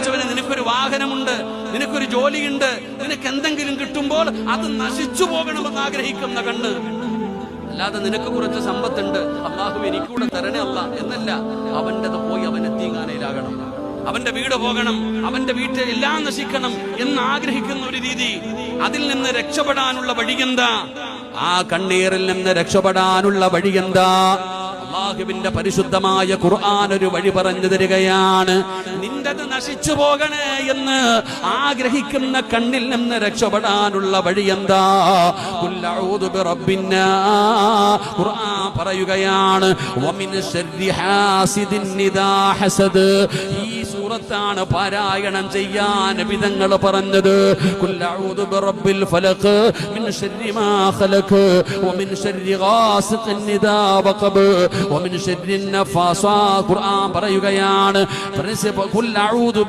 പടച്ചവനെ, നിനക്കൊരു വാഹനമുണ്ട്, നിനക്കൊരു ജോലിയുണ്ട്, നിനക്ക് എന്തെങ്കിലും കിട്ടുമ്പോൾ അത് നശിച്ചു പോകണമെന്ന് ആഗ്രഹിക്കുന്ന കണ്ണ്. അല്ലാതെ നിനക്ക് കുറച്ച് സമ്പത്തുണ്ട്, അള്ളാഹു എനിക്കൂടെ തരണേ അല്ല എന്നല്ല. അവൻ്റെത് പോയി അവൻ എത്തിങ്ങാനയിലാകണം, അവന്റെ വീട് പോകണം, അവന്റെ വീട്ടിൽ എല്ലാം നശിക്കണം എന്ന് ആഗ്രഹിക്കുന്ന ഒരു രീതി. അതിൽ നിന്ന് രക്ഷപ്പെടാനുള്ള വഴിയെന്താ? ആ കണ്ണീരിൽ നിന്ന് രക്ഷപ്പെടാനുള്ള വഴിയെന്താ? അല്ലാഹുവിന്റെ പരിശുദ്ധമായ ഖുർആൻ ഒരു വഴി പറഞ്ഞു തരികയാണ്. നിന്റത് നശിച്ചു പോകണേ എന്ന് ആഗ്രഹിക്കുന്ന കണ്ണിൽ നിന്ന് രക്ഷപ്പെടാനുള്ള വഴി എന്താ? ഖുൽ അഊദു ബിറബ്ബിന്നാസ്. ഖുർആൻ പറയുകയാണ്, വമിൻ ശർരി ഹാസിദിൻ ഇദാ ഹസദ്. ഈ സൂറത്താണ് പാരായണം ചെയ്യാൻ വിധങ്ങൾ പറഞ്ഞത്. ഖുൽ അഊദു ബിറബ്ബിൽ ഫലഖ് മിൻ ശർരി മാ ഖലഖ് വമിൻ ശർരി ഗാസിഖിൻ ഇദാ വഖബ് വമിൻ ശർരി നഫാസാ. ഖുർആൻ പറയുകയാണ്, ഖുൽ അഊദു